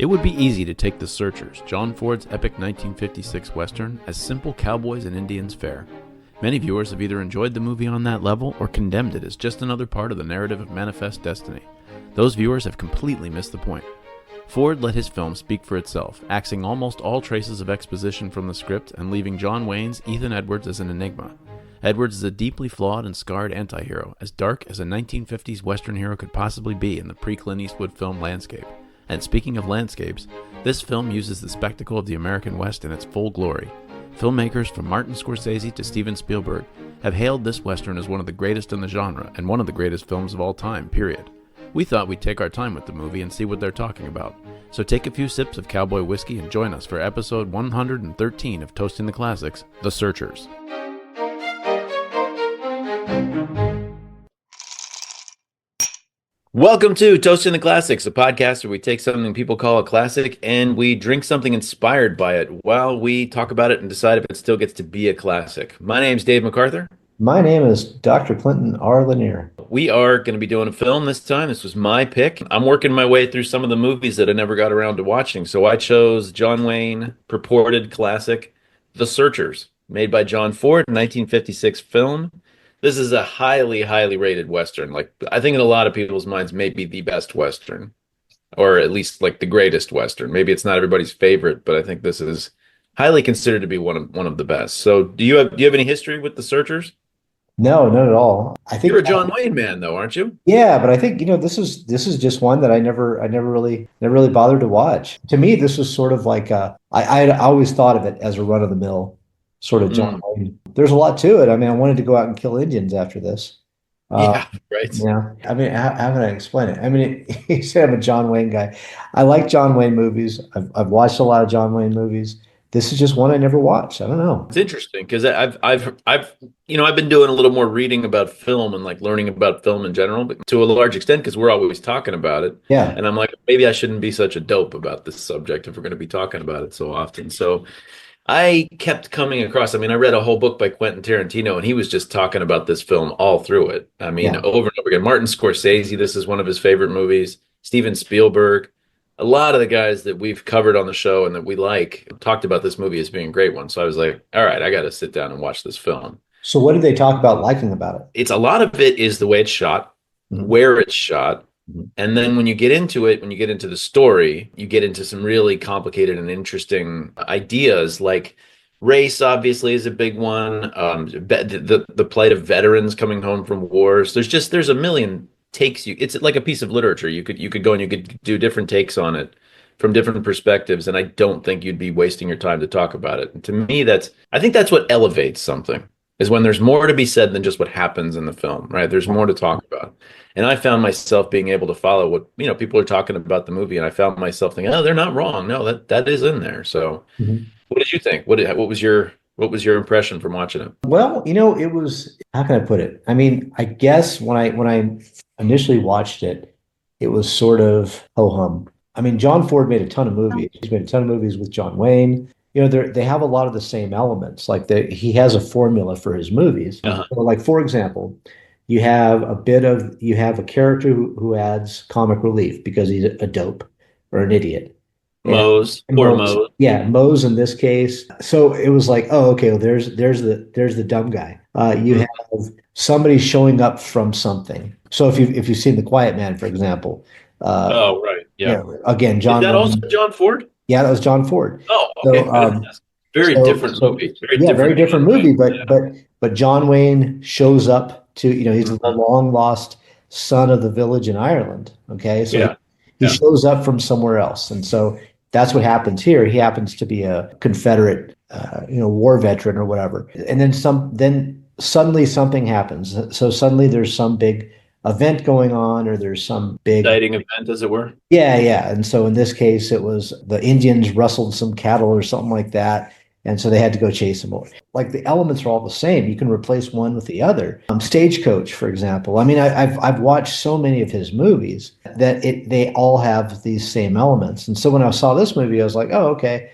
It would be easy to take The Searchers, John Ford's epic 1956 Western, as simple cowboys and Indians fare. Many viewers have either enjoyed the movie on that level or condemned it as just another part of the narrative of Manifest Destiny. Those viewers have completely missed the point. Ford let his film speak for itself, axing almost all traces of exposition from the script and leaving John Wayne's Ethan Edwards as an enigma. Edwards is a deeply flawed and scarred anti-hero, as dark as a 1950s Western hero could possibly be in the pre-Clint Eastwood film landscape. And speaking of landscapes, this film uses the spectacle of the American West in its full glory. Filmmakers from Martin Scorsese to Steven Spielberg have hailed this Western as one of the greatest in the genre and one of the greatest films of all time, period. We thought we'd take our time with the movie and see what they're talking about. So take a few sips of cowboy whiskey and join us for episode 113 of Toasting the Classics, The Searchers. Welcome to Toasting the Classics, a podcast where we take something people call a classic and we drink something inspired by it while we talk about it and decide if it still gets to be a classic. My name's Dave McArthur. My name is Dr. Clinton R. Lanier. We are going to be doing a film this time. This was my pick. I'm working my way through some of the movies that I never got around to watching. So I chose John Wayne purported classic, The Searchers, made by John Ford, 1956 film. This is a highly, highly rated Western. Like, I think in a lot of people's minds, maybe the best Western, or at least like the greatest Western. Maybe it's not everybody's favorite, but I think this is highly considered to be one of the best. So, do you have any history with The Searchers? No, not at all. I think You're a John Wayne man, though, aren't you? yeah, but I think this is just one that I never really bothered to watch. To me, this was sort of like I always thought of it as a run of the mill sort of John Wayne. There's a lot to it. I mean, I wanted to go out and kill Indians after this. Yeah, right. Yeah. I mean, how can I explain it? I mean, you say I'm a John Wayne guy. I like John Wayne movies. I've watched a lot of John Wayne movies. This is just one I never watched. I don't know. It's interesting because I've been doing a little more reading about film and like learning about film in general, but to a large extent because we're always talking about it. Yeah. And I'm like, maybe I shouldn't be such a dope about this subject if we're going to be talking about it so often. So I kept coming across, I read a whole book by Quentin Tarantino, and he was just talking about this film all through it. Over and over again. Martin Scorsese, this is one of his favorite movies. Steven Spielberg, a lot of the guys that we've covered on the show and that we like talked about this movie as being a great one. So I was like, all right, I got to sit down and watch this film. So what did they talk about liking about it? It's a lot of it is the way it's shot, where it's shot. And then when you get into it, when you get into the story, you get into some really complicated and interesting ideas like race, obviously, is a big one. The plight of veterans coming home from wars. There's a million takes. It's like a piece of literature. You could go and you could do different takes on it from different perspectives. And I don't think you'd be wasting your time to talk about it. And to me, I think that's what elevates something. Is when there's more to be said than just what happens in the film, right? There's more to talk about. And I found myself being able to follow what, people are talking about the movie, and I found myself thinking, oh, they're not wrong. No, that is in there. So What did you think? What was your impression from watching it? Well, it was, how can I put it? I mean, I guess when I initially watched it, it was sort of ho-hum. I mean, John Ford made a ton of movies. He's made a ton of movies with John Wayne. They have a lot of the same elements. Like he has a formula for his movies. So like, for example, you have a character who adds comic relief because he's a dope or an idiot. Mose. Yeah, Mose in this case. So it was like, oh, okay, well, there's the dumb guy. You have somebody showing up from something. So if you've seen The Quiet Man, for example. Oh, right. Yeah. Again, John. Is that also John Ford? Yeah, that was John Ford. Oh, okay. So, very different movie. Very different movie. But John Wayne shows up to, he's the long lost son of the village in Ireland. Okay, so he shows up from somewhere else, and so that's what happens here. He happens to be a Confederate, war veteran or whatever, and then suddenly something happens. So suddenly there's some big event going on, or there's some big exciting event, as it were. Yeah. And so in this case, it was the Indians rustled some cattle or something like that. And so they had to go chase them away. Like, the elements are all the same. You can replace one with the other. Stagecoach, for example. I mean, I've watched so many of his movies that they all have these same elements. And so when I saw this movie, I was like, oh, okay.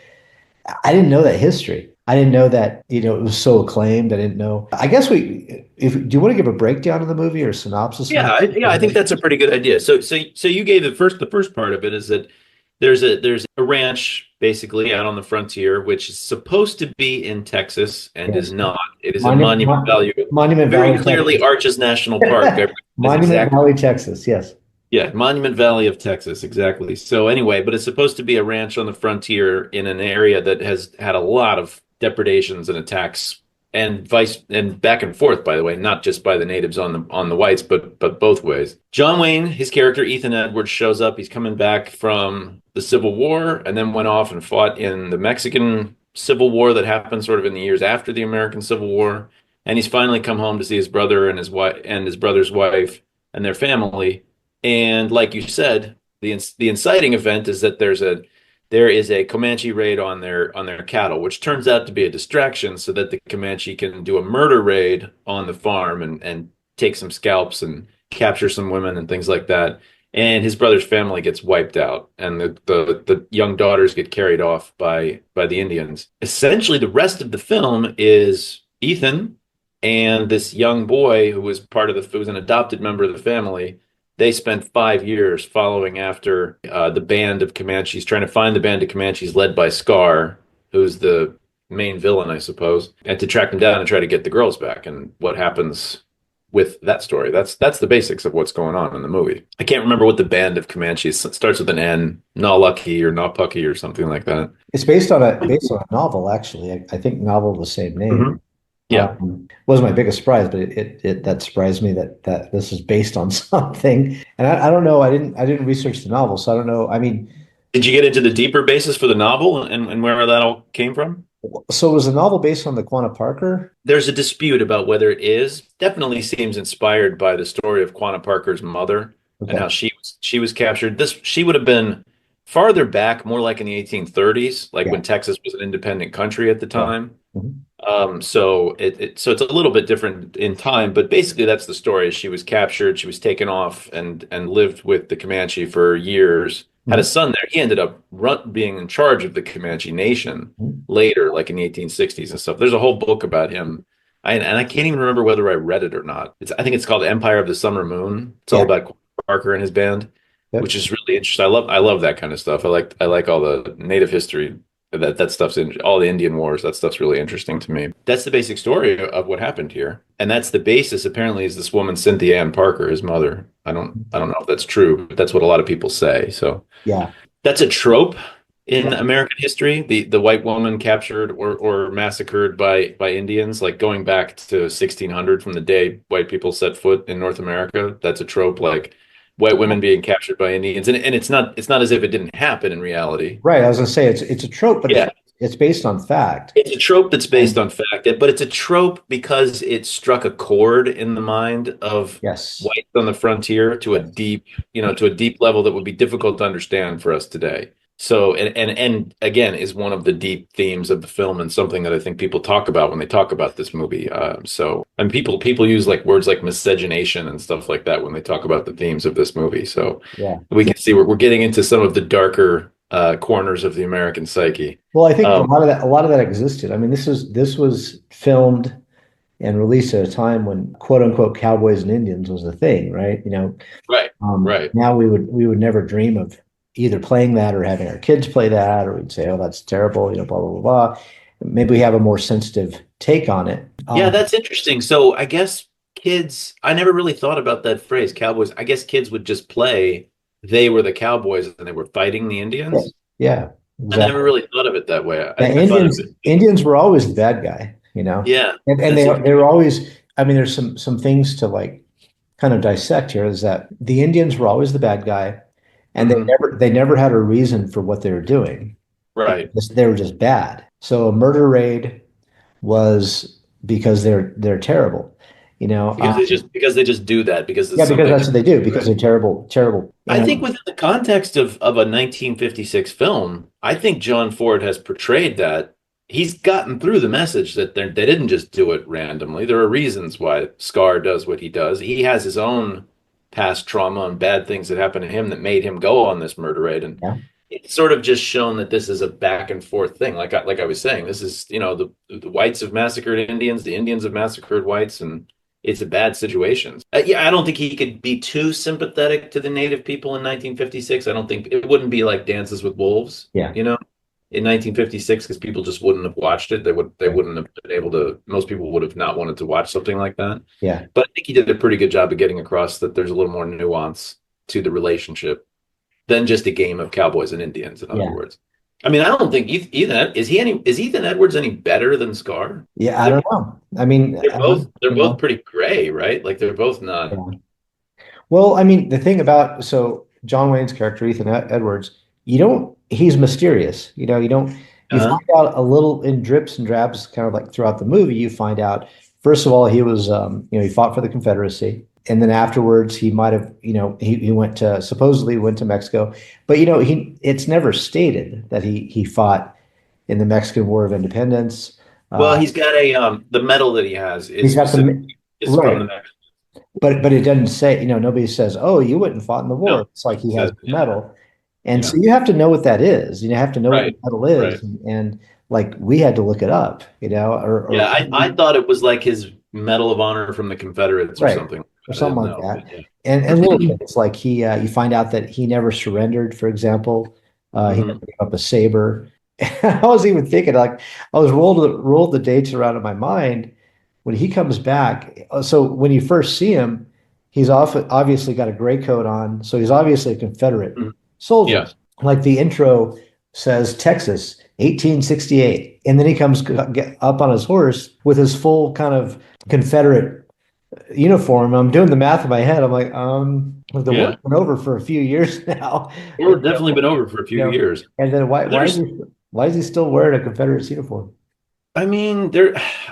I didn't know that history. I didn't know that, it was so acclaimed. I didn't know. I guess do you want to give a breakdown of the movie or a synopsis? I think that's a pretty good idea. So you gave the first part of it is that There's a ranch basically out on the frontier, which is supposed to be in Texas and is Yes. not. It is a Monument, monument value, Monument very Valley, clearly Texas. Arches National Park. I recognize Monument exactly. Valley, Texas. Yes. Yeah, Monument Valley of Texas, exactly. So anyway, but it's supposed to be a ranch on the frontier in an area that has had a lot of depredations and attacks and vice and back and forth, by the way, not just by the natives on the whites, but both ways. John Wayne, his character Ethan Edwards shows up. He's coming back from the Civil War and then went off and fought in the Mexican Civil War that happened sort of in the years after the American Civil War. And he's finally come home to see his brother and his wife and his brother's wife and their family. And like you said, the inciting event is that there is a Comanche raid on their cattle, which turns out to be a distraction so that the Comanche can do a murder raid on the farm and take some scalps and capture some women and things like that. And his brother's family gets wiped out, and the young daughters get carried off by the Indians. Essentially, the rest of the film is Ethan and this young boy who was an adopted member of the family. They spent 5 years following after the band of Comanches, trying to find the band of Comanches led by Scar, who's the main villain, I suppose, and to track them down and try to get the girls back. And what happens with that story? That's the basics of what's going on in the movie. I can't remember what the band of Comanches it starts with an N, Nalucky or Napucky or something like that. It's based on a novel, actually. I think novel of the same name. Mhm. Yeah. Was my biggest surprise, but it that surprised me that this is based on something. And I don't know. I didn't research the novel, so I don't know. I mean, Did you get into the deeper basis for the novel and where that all came from? so was the novel based on the Quanah Parker? There's a dispute about whether it is. Definitely seems inspired by the story of Quanah Parker's mother and Okay. how she was captured. This she would have been farther back, more like in the 1830s, like Yeah. when Texas was an independent country at the Yeah. time. Mhm. So it's a little bit different in time, but basically that's the story. She was captured, she was taken off and lived with the Comanche for years. Had a Mhm. son there. He ended up being in charge of the Comanche Nation Mhm. later, like in the 1860s and stuff. There's a whole book about him. And I can't even remember whether I read it or not. I think it's called Empire of the Summer Moon. It's all Yeah. about Parker and his band, Yep. which is really interesting. I love that kind of stuff. I like all the native history. That stuff's in all the Indian wars. That stuff's really interesting to me. That's the basic story of what happened here, and that's the basis. Apparently, is this woman Cynthia Ann Parker, his mother. I don't know if that's true, but that's what a lot of people say. So Yeah. that's a trope in Right. American history. The white woman captured or massacred by Indians, like going back to 1600 from the day white people set foot in North America. That's a trope, like white women being captured by Indians, and it's not as if it didn't happen in reality. Right. I was gonna say it's a trope, but Yeah, it's based on fact. it's a trope that's based And on fact, but it's a trope because it struck a chord in the mind of yes. whites on the frontier to a Yes. deep level that would be difficult to understand for us today. So, and again, is one of the deep themes of the film and something that I think people talk about when they talk about this movie. And people use like words like miscegenation and stuff like that when they talk about the themes of this movie. So Yeah. we can see we're getting into some of the darker corners of the American psyche. Well, I think Um, a lot of that existed. I mean, this was filmed and released at a time when quote unquote cowboys and Indians was the thing, right? right, right. Now we would never dream of either playing that or having our kids play that, or we'd say, oh, that's terrible, blah, blah, blah, blah. Maybe we have a more sensitive take on it. Yeah, that's interesting. So I guess I never really thought about that phrase, cowboys. I guess kids would just play they were the cowboys and they were fighting the Yeah, Indians. yeah, I never exactly. really thought of it that way. The I thought of Indians were always the bad guy. yeah, And that's they interesting. were always, I mean, there's some things to like kind of dissect here is that the Indians were always the bad guy, and Hmm. they never had a reason for what they were doing. Right. They were just bad. So a murder raid was because they're terrible. You know, Because they just do that because yeah, it's because something that's they what they do, because right. they're terrible, terrible. I think within the context of a 1956 film, I think John Ford has portrayed that he's gotten through the message that they didn't just do it randomly. There are reasons why Scar does what he does. He has his own past trauma and bad things that happened to him that made him go on this murder raid. And Yeah, it's sort of just shown that this is a back and forth thing. Like I was saying, this is, the whites have massacred Indians, the Indians have massacred whites, and it's a bad situation. Yeah, I don't think he could be too sympathetic to the native people in 1956. I don't think it wouldn't be like Dances with Wolves, Yeah. you know, in 1956 because people just wouldn't have watched it. They Right. wouldn't have been able to. Most people would have not wanted to watch something like that. Yeah. But I think he did a pretty good job of getting across that there's a little more nuance to the relationship than just a game of cowboys and Indians, in other Yeah. words. I mean, I don't think Ethan is Ethan Edwards any better than Scar? Yeah. I They're don't know. I mean, they're you both know, pretty gray, right? Like they're both not. yeah. Well, I mean, the thing about so John Wayne's character, Ethan Edwards, he's mysterious. You Uh-huh. find out a little in drips and drabs, kind of like throughout the movie. You find out, first of all, he fought for the Confederacy. And then afterwards, he might have, he supposedly went to Mexico, but it's never stated that he fought in the Mexican War of Independence. Well, Uh, he's got a the medal that he has is he's got specific the is from the right. Mexican. But it doesn't say, nobody says, "Oh, you went and fought in the No, war." It's like he he has says, a yeah, medal, and yeah, so you have to know what that is. You have to know what the right, medal right. is, and like we had to look it up, or Yeah, I thought it was like his Medal of Honor from the Confederates or right, something. or I something didn't like know, but that, yeah. and little things like you find out that he never surrendered. For example, he never Hmm. gave up a saber. I was even thinking like I was rolled the dates around in my mind when he comes back. So when you first see him, he's obviously got a gray coat on, so he's obviously a Confederate soldier. Yeah, Like the intro says, Texas, 1868, and then he comes up on his horse with his full kind of Confederate uniform. I'm doing the math in my head. I'm like, the war's yeah. been over for a few years now. We're definitely been over for a few You know, years. and then There's why is he still wearing a Confederate uniform? I mean,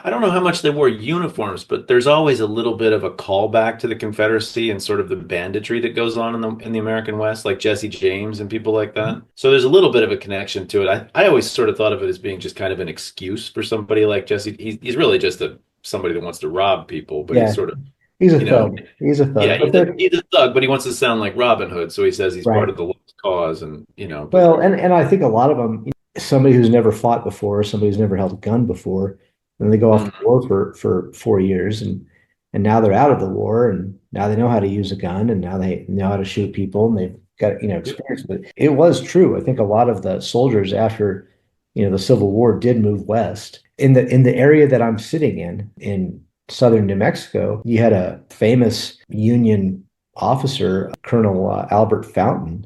I don't know how much they wore uniforms, but there's always a little bit of a callback to the Confederacy and sort of the banditry that goes on in the American West, like Jesse James and people like that. So there's a little bit of a connection to it. I always sort of thought of it as being just kind of an excuse for somebody like Jesse. He's really just somebody that wants to rob people, but he's Yeah, sort of, he's a you know, thug. He's a yeah, thug. But they're he's a thug, but he wants to sound like Robin Hood, so he says he's part right. of the lost cause, and but Well, and I think a lot of them, somebody who's never fought before, somebody who's never held a gun before, and they go off to Mhm. war for 4 years, and now they're out of the war, and now they know how to use a gun, and now they know how to shoot people, and they've got experience with it. It was true. I think a lot of the soldiers after the Civil War did move west. In the area that I'm sitting in southern New Mexico, you had a famous Union officer, Colonel Albert Fountain.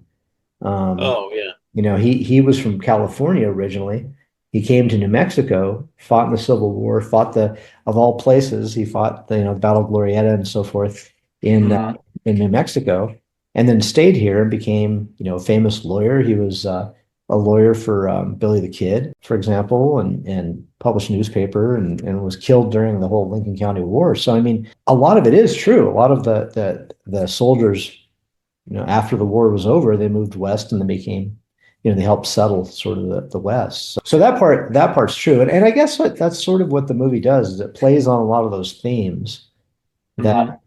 Um, Oh yeah, he was from California originally. He came to New Mexico, fought in the Civil War, fought of all places, he fought the Battle of Glorieta and so forth in uh, hmm in New Mexico, and then stayed here and became a famous lawyer. He was a lawyer for Billy the Kid, for example, and published a newspaper and was killed during the whole Lincoln County War. So I mean, a lot of it is true. A lot of the soldiers after the war was over, they moved west and they became, they helped settle sort of the West. So that part's true. And I guess that's sort of what the movie does is it plays on a lot of those themes hmm that,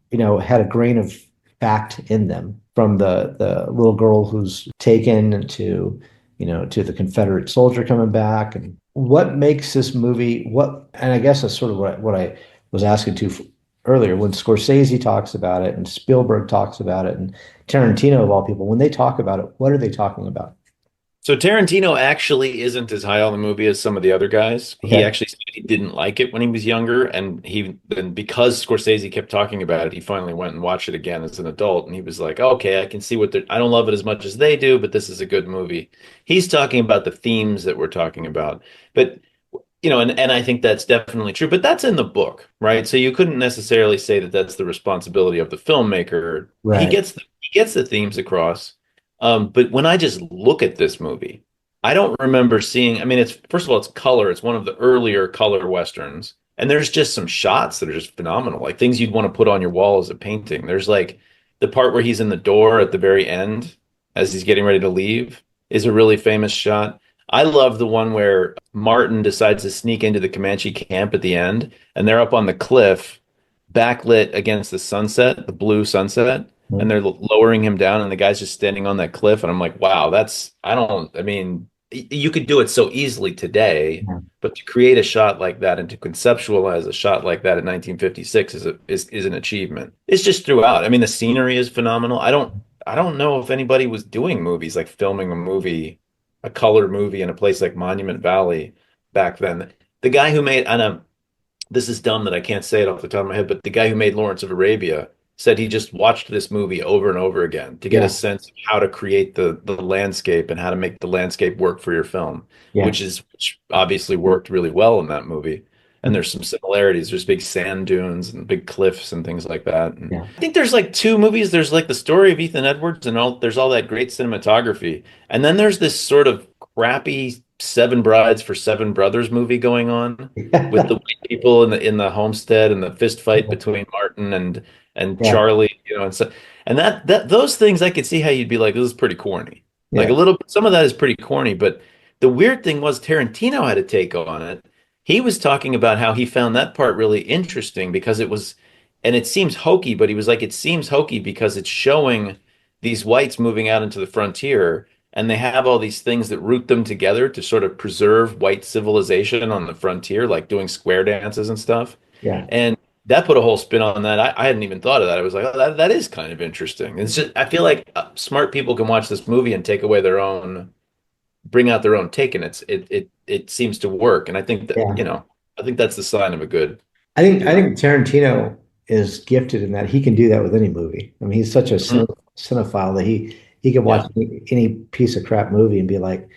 had a grain of fact in them from the little girl who's taken to the Confederate soldier coming back. And what makes this movie and I guess that's sort of what I was asking earlier when Scorsese talks about it and Spielberg talks about it and Tarantino of all people, when they talk about it, what are they talking about? So Tarantino actually isn't as high on the movie as some of the other guys. He Okay. actually said he didn't like it when he was younger, and because Scorsese kept talking about it, he finally went and watched it again as an adult, and he was like, "Okay, I can see what they're. I don't love it as much as they do, but this is a good movie." He's talking about the themes that we're talking about, but and I think that's definitely true. But that's in the book, right? So you couldn't necessarily say that that's the responsibility of the filmmaker. Right. He gets the themes across. But when I just look at this movie, I don't remember seeing. I mean, it's first of all, it's color. It's one of the earlier color westerns, and there's just some shots that are just phenomenal, like things you'd want to put on your wall as a painting. There's like the part where he's in the door at the very end as he's getting ready to leave is a really famous shot. I love the one where Martin decides to sneak into the Comanche camp at the end, and they're up on the cliff, backlit against the sunset, the blue sunset, and they're lowering him down, and the guy's just standing on that cliff. And I'm like, wow, I mean, you could do it so easily today, Yeah. but to create a shot like that and to conceptualize a shot like that in 1956 is an achievement. It's just throughout. I mean, the scenery is phenomenal. I don't know if anybody was doing movies like filming a movie, a color movie in a place like Monument Valley back then. The guy who made, and this is dumb that I can't say it off the top of my head, but the guy who made Lawrence of Arabia said he just watched this movie over and over again to get a Yeah. sense of how to create the landscape and how to make the landscape work for your film, Yeah. which obviously worked really well in that movie. And there's some similarities. There's big sand dunes and big cliffs and things like that. And Yeah. I think there's like two movies. There's like the story of Ethan Edwards and there's all that great cinematography. And then there's this sort of crappy Seven Brides for Seven Brothers movie going on with the white people in the homestead and the fist fight between Martin and Yeah. Charlie, and so and that those things I could see how you'd be like, this is pretty corny. Like a Yeah. little some of that is pretty corny, but the weird thing was Tarantino had a take on it. He was talking about how he found that part really interesting because it seems hokey, but he was like, it seems hokey because it's showing these whites moving out into the frontier and they have all these things that root them together to sort of preserve white civilization on the frontier, like doing square dances and stuff. Yeah. And that put a whole spin on that. I hadn't even thought of that. I was like, oh, that is kind of interesting. It's just, I feel like smart people can watch this movie and take away bring out their own take, and it seems to work. And I think that, Yeah. I think that's the sign of a good, I good. think Tarantino is gifted in that he can do that with any movie. I mean, he's such a Mhm. cinephile that he can watch Yeah, any piece of crap movie and be like,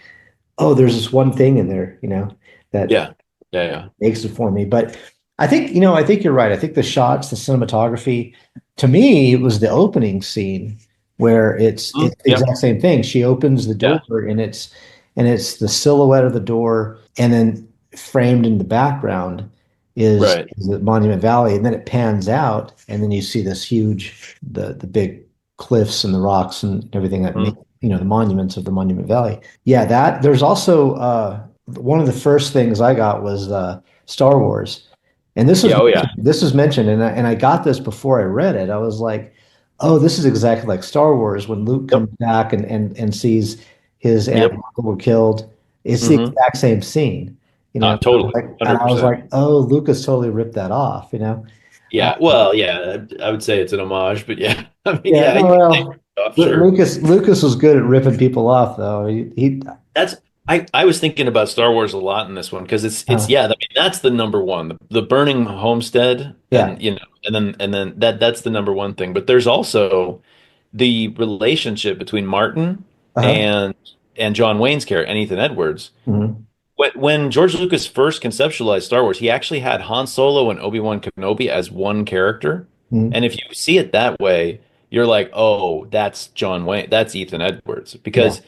oh, there's this one thing in there, that yeah, yeah, yeah. makes it for me. But I think you're right. I think the shots, the cinematography, to me, it was the opening scene where it's Mhm. the Yep. exact same thing. She opens the Yeah. door and it's the silhouette of the door, and then framed in the background Right. is the Monument Valley, and then it pans out, and then you see this huge the big cliffs and the rocks and everything that make Mhm. the monuments of the Monument Valley. Yeah, that there's also one of the first things I got was Star Wars. And Yeah. Oh, yeah. this was mentioned, and I got this before I read it. I was like, "Oh, this is exactly like Star Wars when Luke comes Yep. back and sees his aunt and Yep. uncle were killed. It's the Hmm. exact same scene, Totally. And I was 100%. like, "Oh, Lucas totally ripped that off." Uh, Yeah. Well, yeah, I would say it's an homage, but yeah. I mean, yeah, yeah, no, you can take well, it off, sure. Lucas was good at ripping people off, though. He That's I was thinking about Star Wars a lot in this one because it's uh, yeah, I mean that's the number one. The burning homestead yeah, and then that's the number one thing. But there's also the relationship between Martin uh-huh. and and John Wayne's character and Ethan Edwards. Mhm. When George Lucas first conceptualized Star Wars, he actually had Han Solo and Obi-Wan Kenobi as one character. Mhm. And if you see it that way, you're like, oh, that's John Wayne, that's Ethan Edwards. Yeah, Because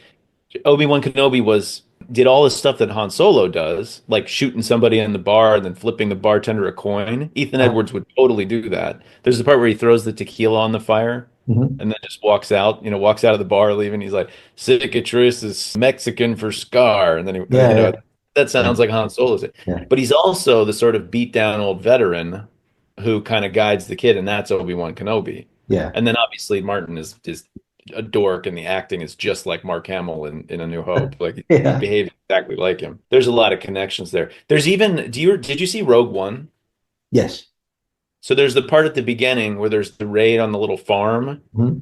Obi-Wan Kenobi did all the stuff that Han Solo does, like shooting somebody in the bar and then flipping the bartender a coin. Ethan uh, Edwards would totally do that. There's the part where he throws the tequila on the fire mhm. and then just walks out of the bar leaving. He's like, cicatrice is Mexican for scar. And then Yeah, that yeah, sounds like Han Solo's it. yeah, But he's also the sort of beat down old veteran who kind of guides the kid, and that's Obi-Wan Kenobi. yeah, And then obviously Martin is a dork, and the acting is just like Mark Hamill in A New Hope. Like he yeah. behaves exactly like him. There's a lot of connections there. There's even did you see Rogue One? Yes. So there's the part at the beginning where there's the raid on the little farm, Mhm.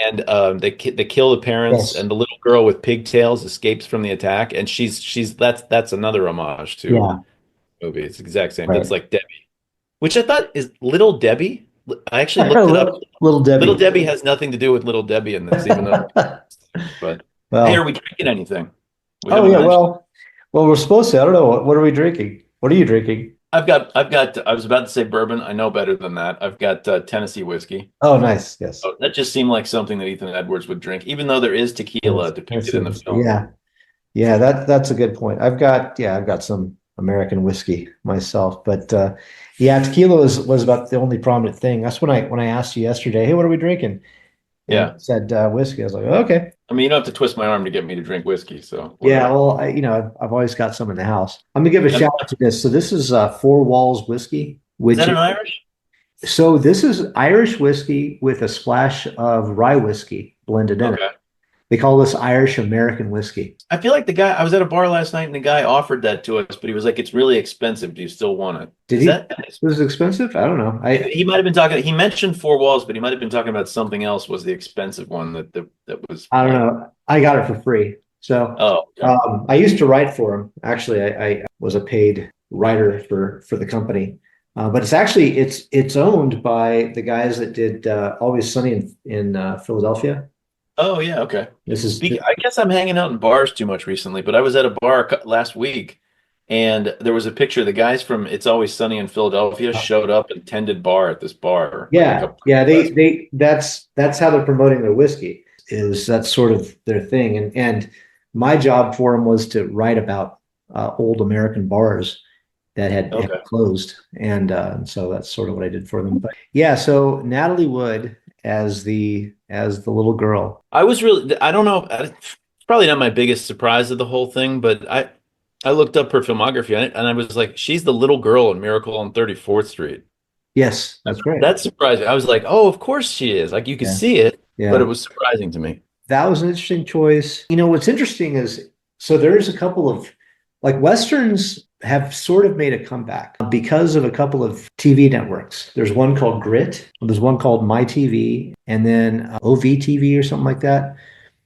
and they kill the parents, Yes. and the little girl with pigtails escapes from the attack, and she's that's another homage to Yeah. the movie. It's the exact same. That's Right. like Debbie, which I thought is Little Debbie. I actually looked it up. Little Little Debbie. Debbie has nothing to do with Little Debbie in this, even though. But hey, are Well, we drinking anything? We oh haven't yeah, mentioned. well, we're supposed to. I don't know. What are we drinking? What are you drinking? I was about to say bourbon. I know better than that. I've got Tennessee whiskey. Oh, nice. Yes. Oh, that just seemed like something that Ethan Edwards would drink, even though there is tequila Yes. depicted in the film. Yeah. Yeah, that's a good point. I've got some American whiskey myself, but yeah, tequila was about the only prominent thing. That's when I asked you yesterday, hey, what are we drinking? And you Yeah. said whiskey. I was like, okay. I mean, you don't have to twist my arm to get me to drink whiskey, so Yeah, whatever. well, I've always got some in the house. I'm gonna give a And shout out to this. So this is Four Walls whiskey, is which that an Irish? this is Irish whiskey with a splash of rye whiskey blended in it. Okay. They call this Irish American whiskey. I feel like the guy, I was at a bar last night and the guy offered that to us, but he was like, it's really expensive. Do you still want it? Did Is he? that, Was it expensive? I don't know. he might have been talking, he mentioned Four Walls, but he might have been talking about something else was the expensive one that was I don't like, know. I got it for free. So oh, okay. I used to write for him. Actually, I was a paid writer for the company. But it's owned by the guys that did Always Sunny in Philadelphia. Oh, yeah, okay. This is I guess I'm hanging out in bars too much recently, but I was at a bar last week and there was a picture. The guys from It's Always Sunny in Philadelphia showed up and tended bar at this bar like a Yeah, couple yeah. last week. That's how they're promoting their whiskey. Is that's sort of their thing. And my job for them was to write about old American bars that had Okay. closed, and so that's sort of what I did for them. But yeah, so Natalie Wood as the little girl. I don't know, it's probably not my biggest surprise of the whole thing, but I looked up her filmography and I was like, she's the little girl in Miracle on 34th Street. Yes, that's right. That's surprising. I was like, oh, of course she is. Like you could Yeah, see it, but it yeah. was surprising to me. That was an interesting choice. What's interesting is so there's a couple of like Westerns have sort of made a comeback because of a couple of TV networks. There's one called Grit, there's one called My TV, and then OVTV or something like that.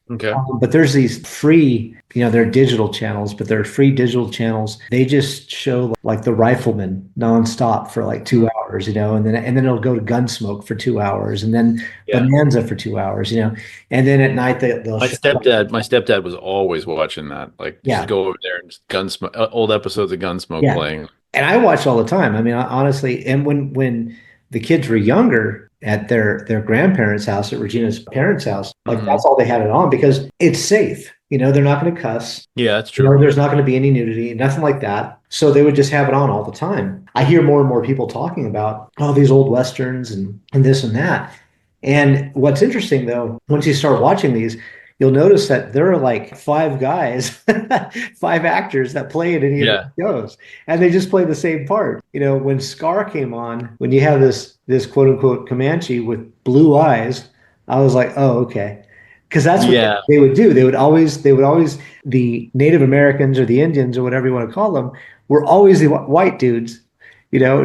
Okay. But there's these free, they're digital channels, but they're free digital channels. They just show like the Rifleman nonstop for like 2 hours, and then it'll go to Gunsmoke for 2 hours, and then Yeah. Bonanza for 2 hours, and then at night they'll show. My stepdad was always watching that. Like just Yeah, go over there and just Gunsmoke, old episodes of Gunsmoke yeah. playing. And I watch all the time. I mean, honestly, and when the kids were younger at their grandparents' house, at Regina's parents' house, like Hmm. that's all they had it on because it's safe. They're not going to cuss. Yeah, that's true. There's not going to be any nudity, nothing like that. So they would just have it on all the time. I hear more and more people talking about, oh, these old Westerns and this and that. And what's interesting though, once you start watching these, you'll notice that there are like five guys, five actors that play in any of Yeah. the shows, and they just play the same part. When Scar came on, when you have this quote unquote Comanche with blue eyes, I was like, oh, okay, because that's what Yeah. they would do. They would always the Native Americans or the Indians or whatever you want to call them were always the white dudes.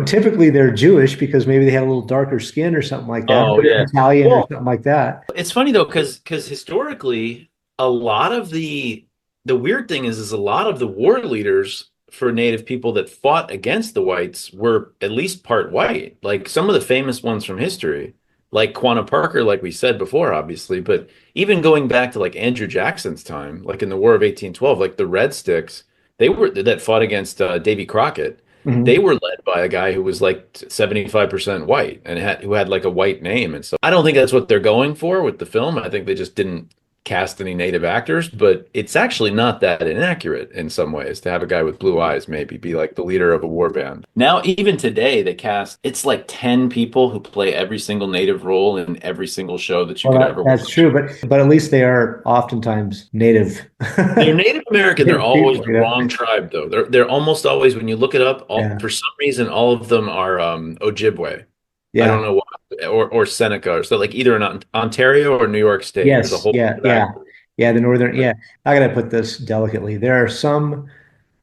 Typically they're Jewish because maybe they have a little darker skin or something like that, Oh, or yeah. Italian or Well, something like that. it's funny though, because historically, a lot of the weird thing is a lot of the war leaders for Native people that fought against the whites were at least part white. Like some of the famous ones from history, like Quanah Parker, like we said before, obviously, but even going back to like Andrew Jackson's time, like in the War of 1812, like the Red Sticks, they were that fought against Davy Crockett. They Mhm. were led by a guy who was like 75% white and who had like a white name. And so I don't think that's what they're going for with the film. I think they just didn't cast any native actors, but it's actually not that inaccurate in some ways to have a guy with blue eyes maybe be like the leader of a war band. Now, even today, they cast it's like 10 people who play every single native role in every single show that you Well, could ever that's watch. true, but at least they are oftentimes native. They're Native American. They're Native always people, the wrong tribe, though. They're almost always when you look it up. Yeah, For some reason, all of them are Ojibwe. I yeah, don't know why, or Seneca, or so like either in Ontario or New York State. There's a yes, whole yeah, yeah, factor. yeah. The northern, yeah. I gotta put this delicately. There are some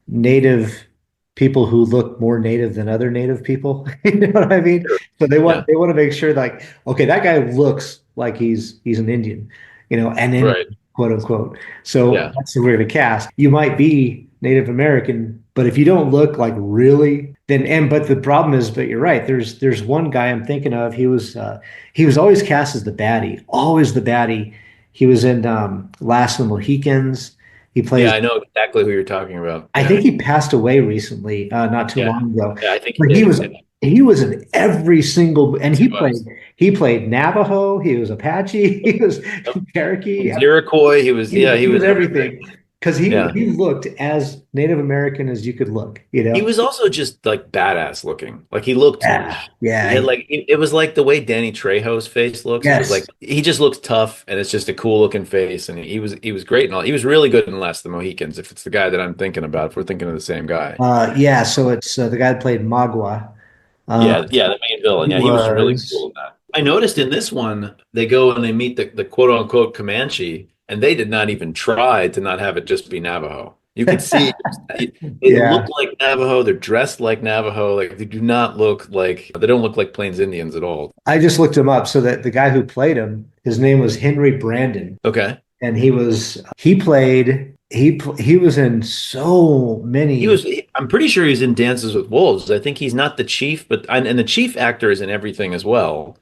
native people who look more native than other native people. You know what I mean? Sure. So they Yeah, want they want to make sure like, okay, that guy looks like he's an Indian, an Indian, right. quote unquote. So Yeah, that's who we're gonna cast. You might be Native American, but if you don't look like really, then but the problem is, but you're right. There's one guy I'm thinking of. He was always cast as the baddie, always the baddie. He was in Last of the Mohicans. He yeah. plays I know exactly who you're talking about. I Yeah, think he passed away recently, not too yeah, long ago. yeah. I think he But he did. was Yeah, he was in every single, and he was. he played Navajo, he was Apache, he was Yep. He Cherokee. was Iroquois. He was. Yeah, he He was was everything. everything because he Yeah. he looked as Native American as you could look. He was also just like badass looking. Like he looked, Yeah, he had yeah, like it was like the way Danny Trejo's face looks. It was like yes, he just looks tough and it's just a cool looking face. And he was great and all. He was really good in Last of the Mohicans. If it's the guy that I'm thinking about, if we're thinking of the same guy. yeah. So it's the guy that played Magua. Uh, Yeah, yeah, the main villain. he Yeah, he was really was cool in that. I noticed in this one they go and they meet the quote unquote Comanche, and they did not even try to not have it just be Navajo. You could see they look Yeah. like Navajo. They're dressed like Navajo. Like they don't look like Plains Indians at all. I just looked him up. So that the guy who played him, his name was Henry Brandon, Okay. and he was in so many. I'm pretty sure he's in Dances with Wolves. I think he's not the chief, and the chief actor is in everything as well.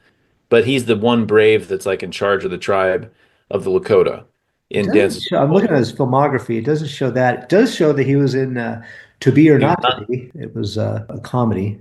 But he's the one brave that's like in charge of the tribe of the Lakota It in doesn't Dances show. with I'm looking Wolves. at his filmography. It doesn't show that. It does show that he was in To Be or He was Not to not. Be. It was a comedy.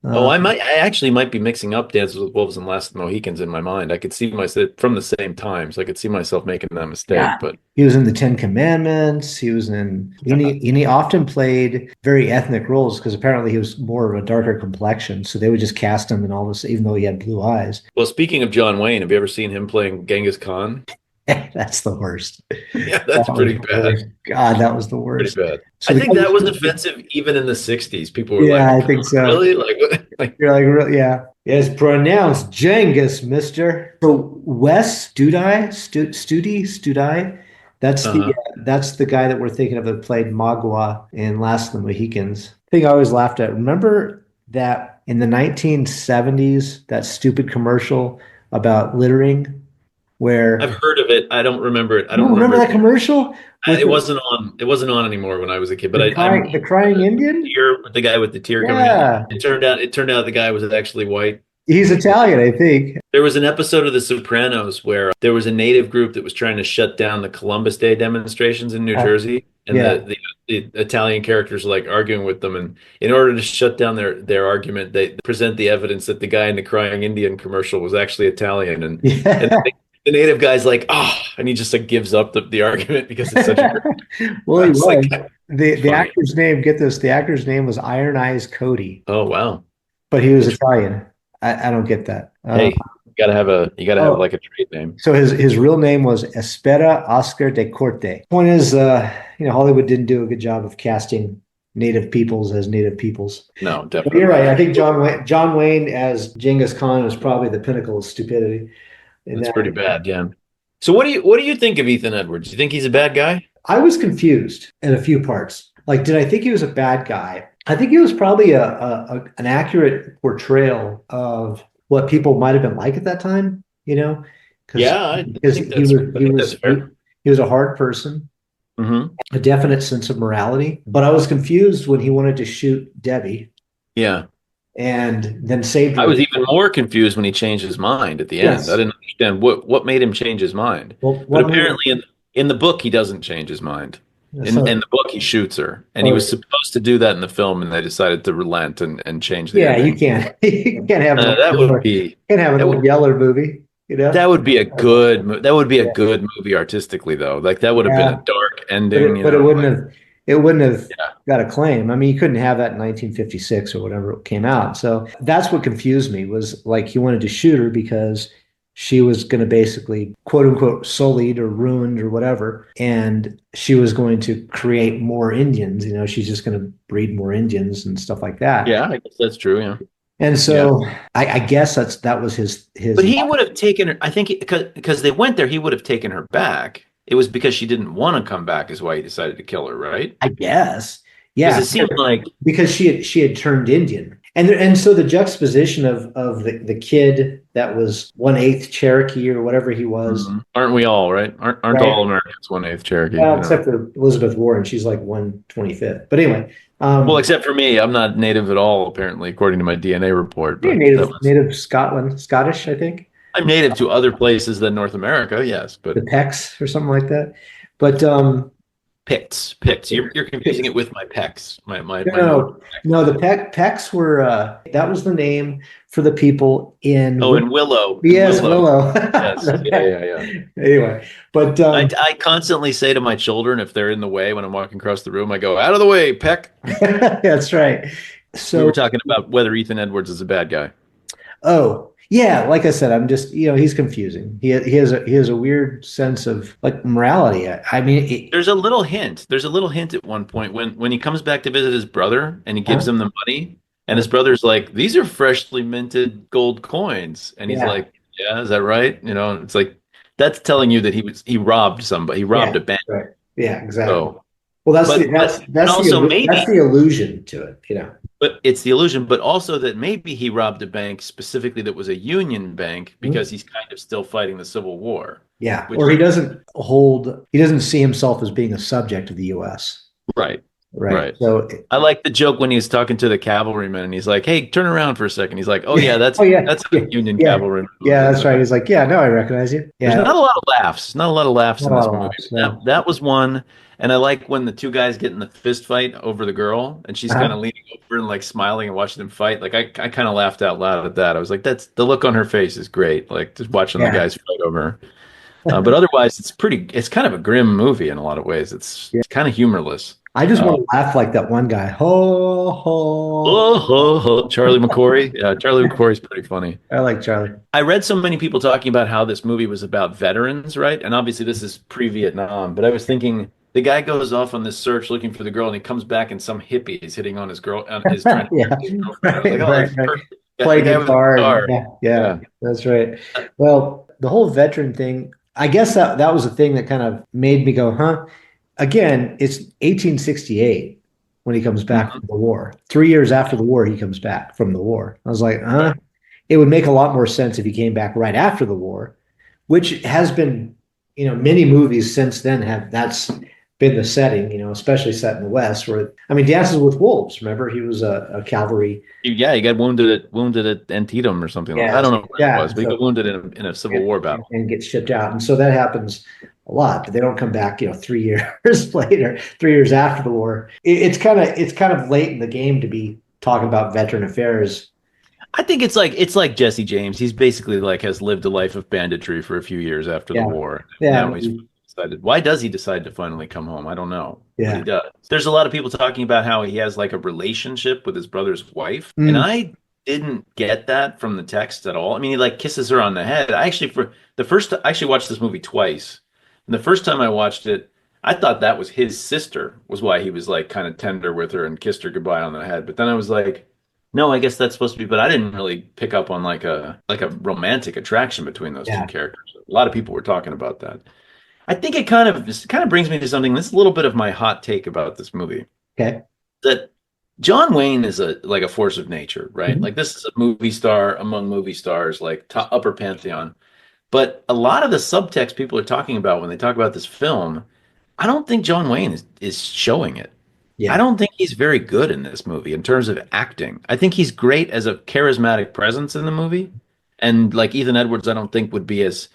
Oh, Uh, I actually might be mixing up Dances with Wolves and Last of the Mohicans in my mind. I could see myself from the same time, so I could see myself making that mistake. yeah, But he was in the Ten Commandments. He was in, and he often played very ethnic roles because apparently he was more of a darker complexion. So they would just cast him in all this, even though he had blue eyes. well, speaking of John Wayne, have you ever seen him playing Genghis Khan? That's the worst. Yeah, That that's was pretty the bad. worst. God, that was the Pretty worst. bad. So I the think that was guy, offensive even in the 60s. People were yeah, like, I "Come think on, so. really?" Like, what? Like, You're like, yeah. It's pronounced Genghis, mister. So Wes Studi, uh-huh. that's the guy that we're thinking of that played Magua in Last of the Mohicans. Thing I always laughed at. Remember that in the 1970s, that stupid commercial about littering I've where heard of it. I don't remember it. I you don't don't remember remember that it. commercial with It wasn't on. It wasn't on anymore when I was a kid. But I'm the crying Indian? the guy with the tear coming in. Yeah. It turned out the guy was actually white. He's Italian, I think. There was an episode of The Sopranos where there was a native group that was trying to shut down the Columbus Day demonstrations in New Uh, Jersey, and yeah. the Italian characters were like arguing with them, and in order to shut down their argument, they present the evidence that the guy in the crying Indian commercial was actually Italian, and Yeah. the native guy's like, oh, and he just like gives up the argument because it's such a great. Well, he It's like was. The funny. actor's name, get this, the actor's name was Iron Eyes Cody, Oh wow. but he was It's Italian. I don't get that. Hey, you gotta have Oh, like a trade name. so his real name was Espera Oscar de Corte. Point is, Hollywood didn't do a good job of casting native peoples as native peoples. No, But you're definitely right. I not. think John Wayne as Genghis Khan was probably the pinnacle of stupidity in That's that. pretty bad, yeah. So what do you think of Ethan Edwards? Do you think he's a bad guy? I was confused in a few parts. Like, did I think he was a bad guy? I think he was probably an accurate portrayal of what people might have been like at that time, because Yeah, I because think that's I think that's fair. he was a hard person, Hmm. a definite sense of morality. But I was confused when he wanted to shoot Debbie Yeah. and then saved I her. was even more confused when he changed his mind at the end. I Yes. didn't understand what made him change his mind. Well, But what made apparently in the book he doesn't change his mind. In so the book he shoots her. And he oh was supposed to do that in the film and they decided to relent and change the yeah, you ending. can't you can't have That would be an that would old Yeller movie, that would be a Yeah. good movie artistically though. Like that would have been a Yeah. dark But ending, it wouldn't like have it wouldn't have yeah. got a claim. I mean, you couldn't have that in 1956 or whatever it came out. So that's what confused me was like he wanted to shoot her because she was going to basically quote unquote sullied or ruined or whatever, and she was going to create more Indians. She's just going to breed more Indians and stuff like that. Yeah, I guess that's true, yeah. And Yeah. so I guess that was his. But he would have taken her, I think, because they went there, he would have taken her back. It was because she didn't want to come back, is why he decided to kill her, right? I guess, Because yeah, it seemed like, because she had turned Indian, and so the juxtaposition of the kid that was 1/8 Cherokee or whatever he was, aren't we all, right? Aren't right? all Americans 1/8 Cherokee? Well, except for Elizabeth Warren, she's like 1/25. But anyway, Well, except for me, I'm not native at all, apparently, according to my DNA report. you're But native Scottish, I think, I'm native to other places than North America, yes, the but Pecks or something like that. But Picts. You're confusing it with my pecs. My note. no, the Pecks were that was the name for the people in Oh, in Willow. yes, Willow. Willow. Yes. The Yeah, Peck- yeah, yeah. Anyway, but I constantly say to my children, if they're in the way when I'm walking across the room, I go, out of the way, Peck. that's right. We were So, talking about whether Ethan Edwards is a bad guy. oh, yeah, like I said, I'm just, he's confusing. He has a weird sense of like morality. I mean, There's a little hint. There's a little hint at one point when he comes back to visit his brother and he gives huh? him the money, and his brother's like, "These are freshly minted gold coins," and he's Yeah. like, "Yeah, is that right?" It's like that's telling you that he robbed somebody. He robbed Yeah, a bank. right. Yeah, exactly. So, Well, but also that's maybe, the illusion to it, you know. but it's the illusion, but also that maybe he robbed a bank specifically that was a Union bank Mhm. because he's kind of still fighting the Civil War, Yeah, which, or he doesn't see himself as being a subject of the U.S. right, Right. right. So, I like the joke when he was talking to the cavalryman and he's like, "Hey, turn around for a second." He's like, "Oh yeah. yeah, Oh yeah. that's how Yeah. the Union Yeah. cavalryman looks Yeah, in that's the right. back." He's like, yeah, no, I recognize you. There's Yeah. not a lot of laughs. Not a lot of laughs Not in a lot this of movie. laughs. But No. that was one, and I like when the two guys get in the fist fight over the girl, and she's kind Uh-huh. of leaning over and like smiling and watching them fight. Like I kind of laughed out loud at that. I was like, that's the look on her face is great. Like just watching the Yeah. guys fight over her. But otherwise, it's kind of a grim movie in a lot of ways. Yeah. It's kind of humorless. I just Uh, want to laugh like that one guy. Ho, ho. oh, Charlie McCory. Yeah, Charlie McCory's pretty funny. I like Charlie. I read so many people talking about how this movie was about veterans, right? And obviously this is pre-Vietnam, but I was thinking the guy goes off on this search looking for the girl and he comes back and some hippie is hitting on his girl and is trying to Yeah. his girlfriend. I was like, Right, oh, right, that's right. perfect. Yeah, Play the guy with the guitar and guitar. yeah, yeah, Yeah. that's right. Well, the whole veteran thing, I guess that was the thing that kind of made me go, huh? Again, it's 1868 when he comes back Mhm. from the war. 3 years after the war, he comes back from the war. I was like, huh? It would make a lot more sense if he came back right after the war, which has been, many movies since then have that's been the setting, especially set in the West, where I mean, Dances with Wolves. Remember, he was a cavalry. Yeah, he got wounded at Antietam or something like I Yeah, don't know what it yeah. was, but he got wounded in a Civil and, War battle. and get shipped out. And so that happens a lot, but they don't come back, 3 years later, 3 years after the war. It's kind of late in the game to be talking about veteran affairs. I think it's like Jesse James. He's basically like has lived a life of banditry for a few years after the Yeah. war. Yeah. Now he's decided. Why does he decide to finally come home? I don't know, but he Yeah. does. There's a lot of people talking about how he has like a relationship with his brother's wife, and Mm, I didn't get that from the text at all. I mean, he like kisses her on the head. I actually I actually watched this movie twice, and the first time I watched it, I thought that was his sister, was why he was like kind of tender with her and kissed her goodbye on the head. But then I was like. No, I guess that's supposed to be, but I didn't really pick up on like a romantic attraction between those two yeah. characters. A lot of people were talking about that. I think it kind of brings me to something. This is a little bit of my hot take about this movie. Okay. That John Wayne is a force of nature, right? Mhm. Like this is a movie star among movie stars, like top, upper pantheon. But a lot of the subtext people are talking about when they talk about this film, I don't think John Wayne is showing it. I Yeah. don't think he's very good in this movie in terms of acting. I think he's great as a charismatic presence in the movie. And like Ethan Edwards, I don't think would be as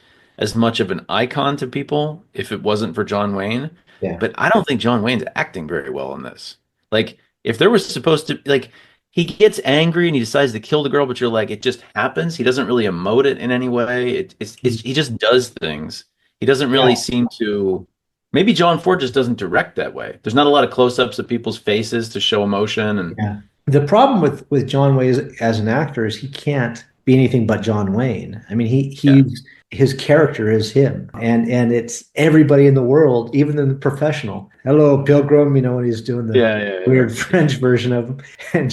much of an icon to people if it wasn't for John Wayne. Yeah. But I don't think John Wayne's acting very well in this. Like if there was supposed to like he gets angry and he decides to kill the girl, but you're like, it just happens. He doesn't really emote it in any way. He just does things. He doesn't really Yeah. seem to. Maybe John Ford just doesn't direct that way. There's not a lot of close-ups of people's faces to show emotion, and Yeah. The problem with John Wayne as an actor is he can't be anything but John Wayne. I mean, yeah, his character is him, and it's everybody in the world, even the professional. Hello, Pilgrim. When he's doing the yeah, yeah, yeah. weird French version of him, and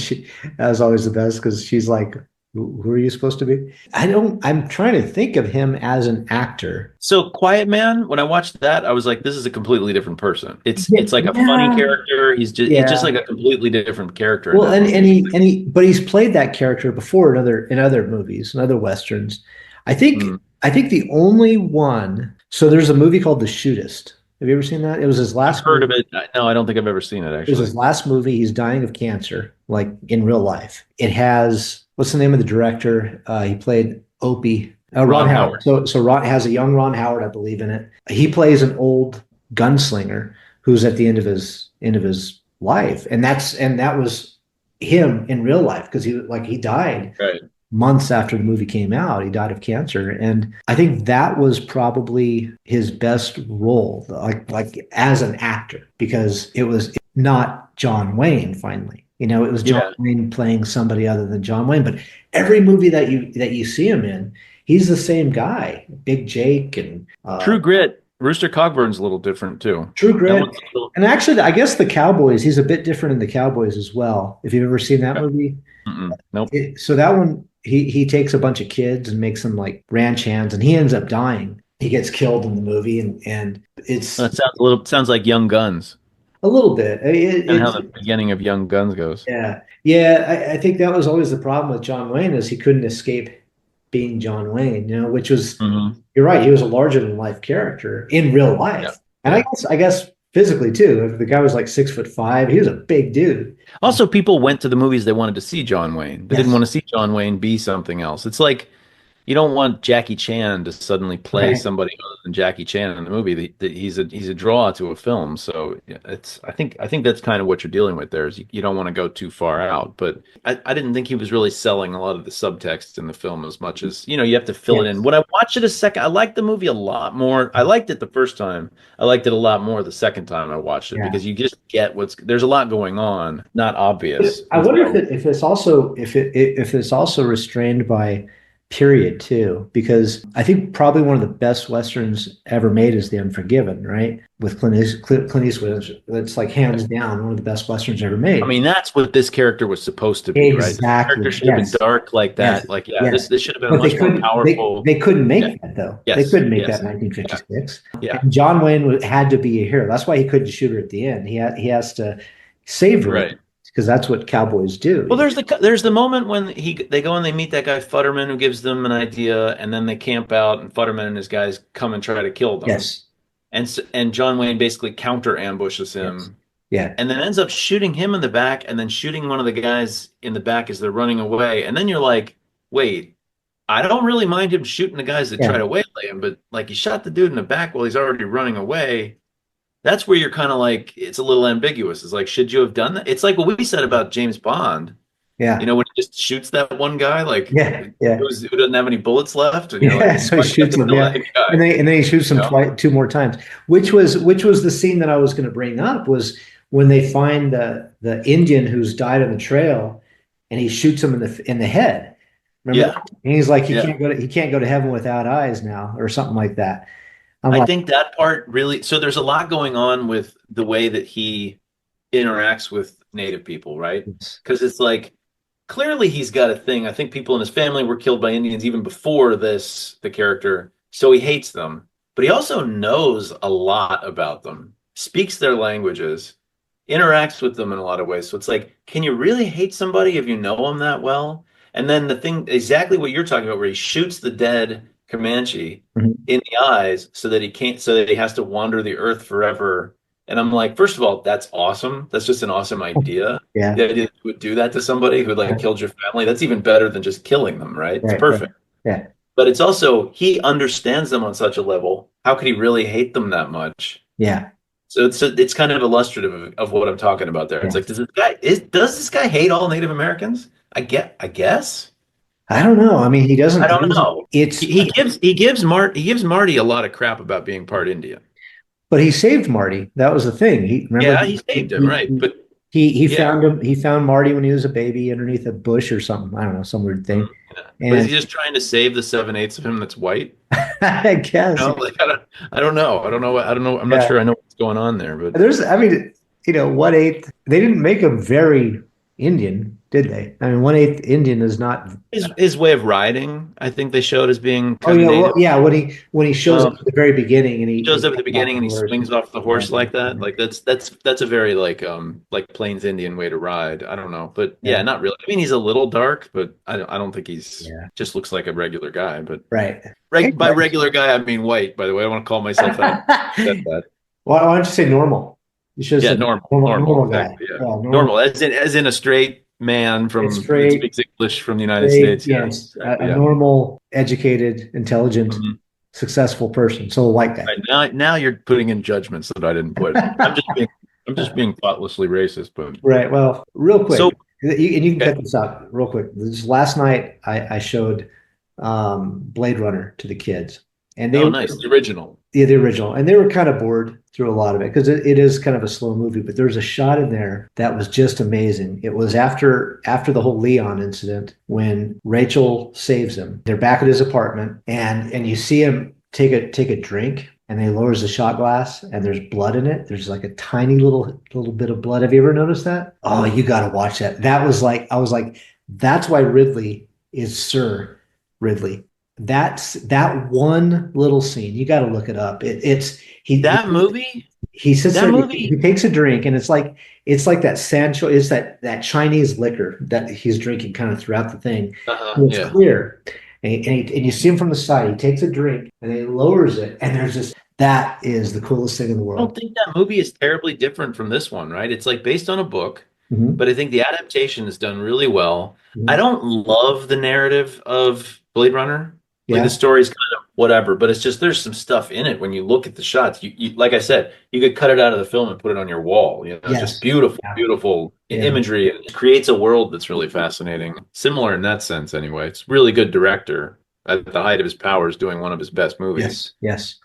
that was always the best because she's like, "Who are you supposed to be?" I'm trying to think of him as an actor. So Quiet Man, when I watched that, I was like, this is a completely different person. It's Yeah, it's like a funny yeah, character. It's just yeah. like a completely different character in Well, that and movie. but he's played that character before in other movies and other westerns. I think Mm. I think the only one. So there's a movie called The Shootist. Have you ever seen that? It was his I've last heard of movie. it. No, I don't think I've ever seen it It was actually. his last movie. He's dying of cancer, like in real life. It has what's the name of the director? He played Opie. Ron Ron Howard. Howard. So Ron has a young Ron Howard, I believe, in it. He plays an old gunslinger who's at the end of his life, and that was him in real life because he died Right. months after the movie came out. He died of cancer, and I think that was probably his best role, like as an actor, because it was not John Wayne. Finally, it was John Yeah. Wayne playing somebody other than John Wayne. But every movie that you see him in, he's the same guy, Big Jake and True Grit. Rooster Cogburn's a little different too. True That Grit. one's a little. And actually, I guess the Cowboys, he's a bit different in the Cowboys as well. If you've ever seen that movie, Nope. so that one, he takes a bunch of kids and makes them like ranch hands, and he ends up dying. he gets killed in the movie, and it's That sounds like Young Guns, a little bit. and how the beginning of Young Guns goes. Yeah, yeah. I think that was always the problem with John Wayne is he couldn't escape being John Wayne, which was, Hmm. you're right, he was a larger than life character in real Yeah, life. And yeah. I guess physically too. If the guy was like 6'5", he was a big dude. Also, people went to the movies they wanted to see John Wayne. They didn't Yes. want to see John Wayne be something else. It's like you don't want Jackie Chan to suddenly play Right. somebody other than Jackie Chan in the movie. He's a draw to a film. So yeah, I think that's kind of what you're dealing with there is you don't want to go too far out. But I didn't think he was really selling a lot of the subtext in the film as much as, you have to fill it in. Yes. When I watched it a second, I liked the movie a lot more. I liked it the first time. I liked it a lot more the second time I watched it Yeah. because you just get there's a lot going on, not obvious I wonder until. if it's also if it's also restrained by period too, because I think probably one of the best westerns ever made is The Unforgiven, right? With Clint Eastwood, it's like hands down one of the best westerns ever I made. mean, that's what this character was supposed to be, right? This character Exactly. should have been Yes. dark like Yes. that. Like, yeah, Yes. this should have been a But much more powerful. they couldn't Yeah. make that though. They Yes. couldn't make that Yes. in Yeah. 1956. Yeah. And John Wayne had to be a hero. That's why he couldn't shoot her at the end. He has to save her Right. because that's what cowboys do. Well, there's the moment when they go and they meet that guy Futterman who gives them an idea, and then they camp out, and Futterman and his guys come and try to kill them, Yes. and John Wayne basically counter ambushes Yes. him, Yeah. and then ends up shooting him in the back, and then shooting one of the guys in the back as they're running away, and then you're like, wait. I don't really mind him shooting the guys that try Yeah. to waylay him, but like he shot the dude in the back while he's already running away. That's where you're kind of like, it's a little ambiguous. It's like, should you have done that? It's like what we said about James Bond, Yeah. when he just shoots that one guy, like Yeah. Yeah. who doesn't have any bullets left, and you're like, Yeah. So he why do you have shoots to him. kill Yeah. that guy? And then he shoots You him know? two more times, which was the scene that I was going to bring up was when they find the Indian who's died on the trail and he shoots him in the head. Remember Yeah, that? And he's like, yeah. he can't go to heaven without eyes now, or something like that. I'm I like, think that part really, so there's a lot going on with the way that he interacts with native people, right? Because it's like clearly he's got a thing. I think people in his family were killed by Indians even before the character. So he hates them, but he also knows a lot about them, speaks their languages, interacts with them in a lot of ways. So it's like, can you really hate somebody if you know them that well? And then the thing, exactly what you're talking about, where he shoots the dead Comanche mhm. in the eyes so that he has to wander the earth forever. And I'm like, first of all, that's awesome. That's just an awesome idea. Yeah, The idea that you would do that to somebody who like killed your family, that's even better than just killing them, right? It's right, right, perfect. yeah, But it's also, he understands them on such a level. How could he really hate them that much? yeah, So it's kind of illustrative of what I'm talking about there. It's yeah. like, does this guy hate all Native Americans? I guess. I don't know. I mean, I he don't doesn't, know. it's, He gives Marty a lot of crap about being part Indian. but he saved Marty. That was the thing. He remember Yeah, he saved him, right? But he yeah. found him. He found Marty when he was a baby underneath a bush or something. I don't know, some weird thing. Yeah. But is And he just trying to save the 7/8 of him that's white? I guess, Like I don't know. I don't know. I'm not yeah. sure I know what's going on there, but I mean, 1/8. They didn't make him very Indian, did they? I mean, 1/8 Indian is not. his way of riding, I think they showed as being Oh kind of yeah, well, native. yeah. When he shows up Um, at the very beginning and Shows he up at the comes off beginning the and he horse. swings off the Yeah, horse like that. Like that's a very like Plains Indian way to ride. I don't know, but yeah, yeah, not really. I mean, he's a little dark, but I don't think he's yeah. just looks like a regular guy. But Right. by Anyway. regular guy, I mean white. By the way, I don't want to call myself out. Said that. Why don't you say normal? You should have Yeah, said normal, normal guy. exactly. Yeah, Yeah, normal. normal, as in a straight man It's from that straight, speaks English from the United straight, States. Yeah, yes, exactly. a Yeah. normal, educated, intelligent, Mhm. successful person. So a white guy. Right, now you're putting in judgments that I didn't put. I'm just being thoughtlessly racist, but Right. Well, real quick, so and you can okay. cut this out real quick. This last night, I showed Blade Runner to the kids, and they Oh, were, nice. The original. yeah, the original, and they were kind of bored through a lot of it because it is kind of a slow movie. But there's a shot in there that was just amazing. It was after the whole Leon incident when Rachel saves him. They're back at his apartment, and you see him take a drink. And he lowers the shot glass, and there's blood in it. There's like a tiny little bit of blood. Have you ever noticed that? Oh, you got to watch that. That was like I was like, that's why Ridley is Sir Ridley. that one little scene. You got to look it up. It's That movie, he sits that there, movie, he takes a drink, and it's like that Sancho, it's that Chinese liquor that he's drinking kind of throughout the thing. And it's yeah. clear. And you see him from the side. He takes a drink and he lowers it, and there's this. That is the coolest thing in the I don't world. think that movie is terribly different from this one, right? It's like based on a book, Mhm. but I think the adaptation is done really well. I Mhm. don't love the narrative of Blade Runner. Like the Yeah. story's kind of whatever, but it's just there's some stuff in it when you look at the shots. Like I said, you could cut it out of the film and put it on your wall. Just Yes. beautiful, Yeah. beautiful Yeah. imagery. It creates a world that's really fascinating. Similar in that sense, anyway. It's really good director at the height of his powers, doing one of his best movies. Yes. Yes.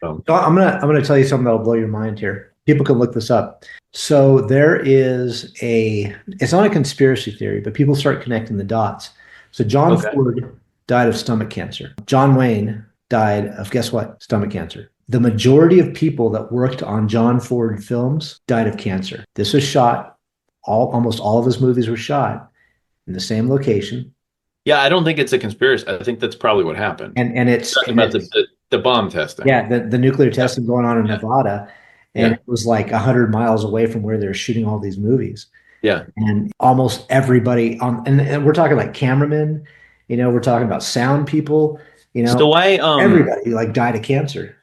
So, So I'm gonna tell you something that'll blow your mind here. People can look this up. So there is it's not a conspiracy theory, but people start connecting the dots. So John okay. Ford died of stomach cancer. John Wayne died of, guess what? Stomach cancer. The majority of people that worked on John Ford films died of cancer. This was shot, almost all of his movies were shot in the same location. Yeah, I don't think it's a conspiracy. I think that's probably what happened. And it's Talking and about it's the bomb testing. Yeah, the nuclear Yeah, testing going on in yeah, Nevada, and yeah, it was like 100 miles away from where they're shooting all these movies. yeah. And almost everybody and we're talking like cameramen, we're talking about sound people, So I everybody like died of cancer.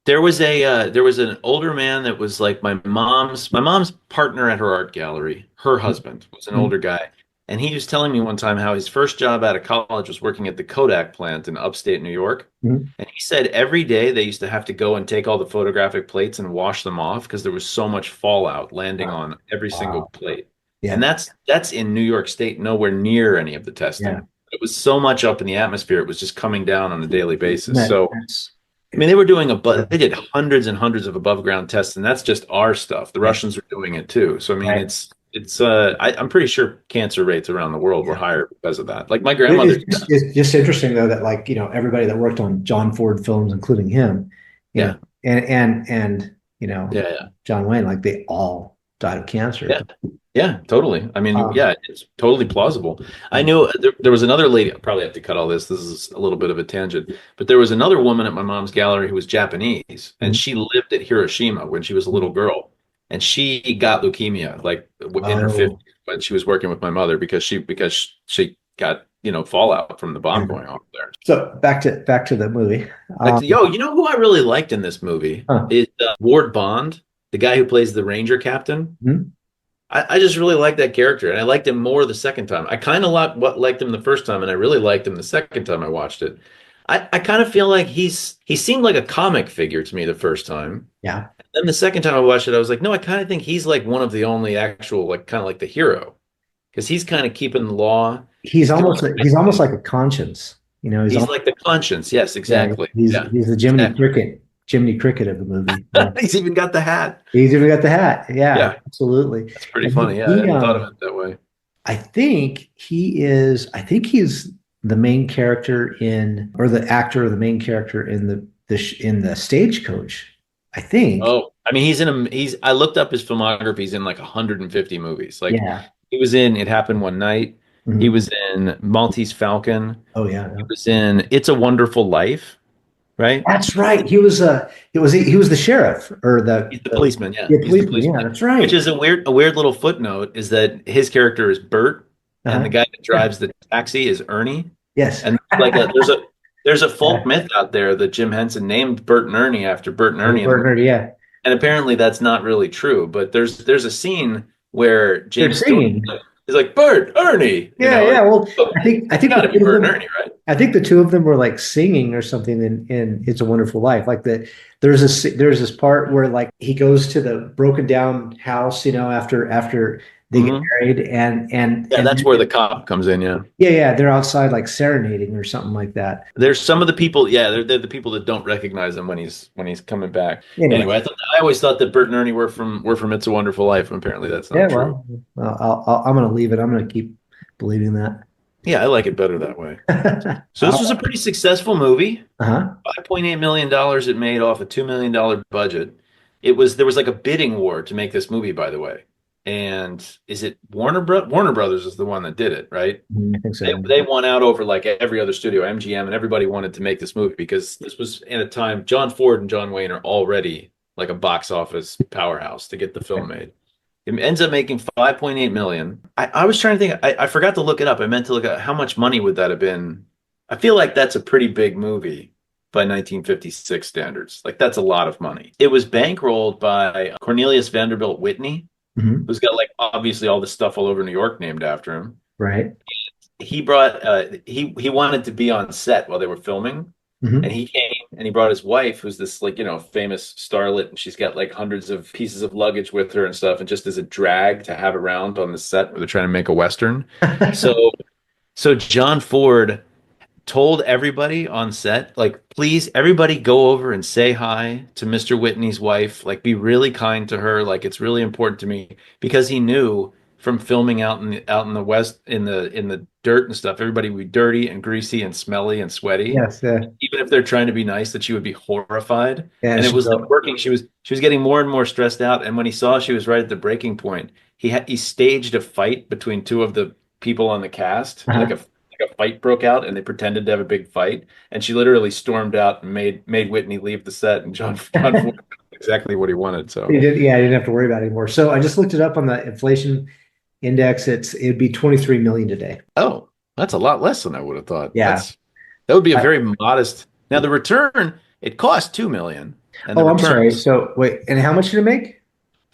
there was an older man that was like my mom's partner at her art gallery. Her husband was an Mhm. older guy, and he was telling me one time how his first job out of college was working at the Kodak plant in upstate New York. Mhm. And he said every day they used to have to go and take all the photographic plates and wash them off because there was so much fallout landing Wow. on every single Wow. plate. And Yeah. that's in New York State, nowhere near any of the Yeah. testing. It was so much up in the atmosphere, it was just coming down on a daily basis. So That's I mean, they were doing they did hundreds and hundreds of above ground tests, and that's just our stuff. The yeah, Russians are doing it too. So I mean, right. I'm pretty sure cancer rates around the world were Yeah. higher because of that. Like my grandmother's death. It's just interesting though that like, everybody that worked on John Ford films, including him, you know, Yeah, and yeah, John Wayne, like they all died of cancer. yeah, yeah. Totally. I mean, Um, yeah, it's totally plausible. I yeah. knew there was another lady. I probably have to cut all this. This is a little bit of a tangent, but there was another woman at my mom's gallery who was Japanese, and Mhm. she lived at Hiroshima when she was a little girl, and she got leukemia like in her Oh, 50s when she was working with my mother because she got fallout from the bomb yeah. going off there. So back to the movie. Like, Um, yo, you know who I really liked in this movie huh. is Ward Bond, the guy who plays the Ranger captain. Mhm. I just really liked that character, and I liked him more the second time. I kind of liked him the first time, and I really liked him the second time I watched it. I kind of feel like he seemed like a comic figure to me the first time. Yeah. Then the second time I watched it, I was like, no, I kind of think he's like one of the only actual, like kind of like the hero, because he's kind of keeping the law. He's He's doing almost the right he's almost thing. like a conscience. He's He's almost, like the conscience. Yes, yeah, exactly. he's Yeah, he's the exactly. Jiminy Cricket of the movie. Yeah. He's even got the hat. He's even got the hat. Yeah, Yeah, absolutely. that's pretty And funny. Yeah, I hadn't thought of it that way. I think he's the main character in, or the actor or the main character in in the Stagecoach. I think. Oh, I mean, I looked up his filmography. He's in like 150 movies. Like Yeah. he was in It Happened One Night. He Mhm. was in Maltese Falcon. Oh yeah. He was in It's a Wonderful Life, right? That's right. He was the sheriff or He's the policeman. Yeah, yeah, he's the policeman. Yeah, policeman. that's Which right. is a weird little footnote is that his character is Bert, and the Uh-huh. guy that Yeah. drives the taxi is Ernie. Yes. And like there's a folk Yeah. myth out there that Jim Henson named Bert and Ernie after Bert and Ernie in the movie. Partner, yeah. And apparently that's not really true. But there's a scene where They're James Stewart singing. is like Bert, Ernie, Yeah, yeah. Well, oh, I it's think got the to be two of Bert and them Ernie, right? I think the two of them were like singing or something in It's a Wonderful Life. Like there's this part where like he goes to the broken down house, after they get Hmm. married and Yeah, that's where the cop comes in. Yeah, yeah, yeah, they're outside like serenading or something like that. there's some of the people. Yeah, they're the people that don't recognize him when he's coming back. Anyway, Anyway, I always thought that Bert and Ernie were from It's a Wonderful Life, and apparently that's yeah, not true. well, I'm gonna leave it. I'm gonna keep believing that. Yeah, I like it better that way. So this was a pretty successful movie. Uh-huh. $5.8 million dollars it made off a $2 million budget. There was like a bidding war to make this movie, by the way. and is it Warner Brothers is the one that did it, right? I think so. They won out over like every other studio, MGM, and everybody wanted to make this movie because this was in a time John Ford and John Wayne are already like a box office powerhouse to get the film made. It ends up making 5.8 million. I was trying to think. I forgot to look it up. I meant to look at how much money would that have been. I feel like that's a pretty big movie by 1956 standards. Like that's a lot of money. It was bankrolled by Cornelius Vanderbilt Whitney, Hmm. who's got like obviously all the stuff all over New York named after him. Right. He brought he wanted to be on set while they were filming, and Hmm. he came and he brought his wife, who's this like famous starlet, and she's got like hundreds of pieces of luggage with her and stuff, and just as a drag to have around on the set where they're trying to make a western. So John Ford told everybody on set, like, please, everybody go over and say hi to Mr. Whitney's wife. Like, be really kind to her. Like, it's really important to me because he knew from filming out in the west in the dirt and stuff, everybody would be dirty and greasy and smelly and sweaty. Yes. Even if they're trying to be nice, that she would be horrified. Yeah. And it She was like wrote. working. She was getting more and more stressed out. And when he saw she was right at the breaking point, he staged a fight between two of the people on the cast, Uh-huh. like a fight broke out and they pretended to have a big fight, and she literally stormed out and made Whitney leave the set, and John Ford got exactly what he wanted. So You did, yeah, I didn't have to worry about it anymore. So I just looked it up on the inflation index. It'd be 23 million today. oh, that's a lot less than I would have thought. Yeah. That would be a I- very modest. Now the return, it cost 2 million and the oh, I'm sorry. returns So wait, and how much did it make?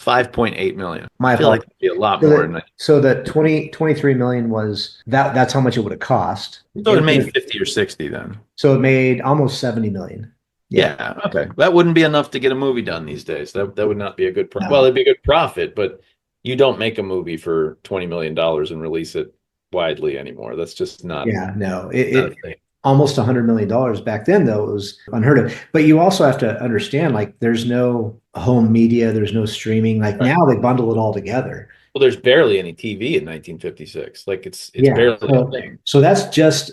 5.8 million. My I feel like fault. it'd be a lot So more that, than so the 23 million was that's how much it would have cost. so it made 50 or 60 then. So it made almost 70 million. Yeah. Yeah, okay. That wouldn't be enough to get a movie done these days. That would not be a good well, No. it'd be a good profit, but you don't make a movie for $20 million and release it widely anymore. That's just Yeah, no. not a It thing. almost $100 million back then, though, it was unheard of. But you also have to understand, like, there's no home media, there's no streaming. Like Right. now they bundle it all together. Well, there's barely any TV in 1956. Like it's Yeah. barely a So thing. so that's just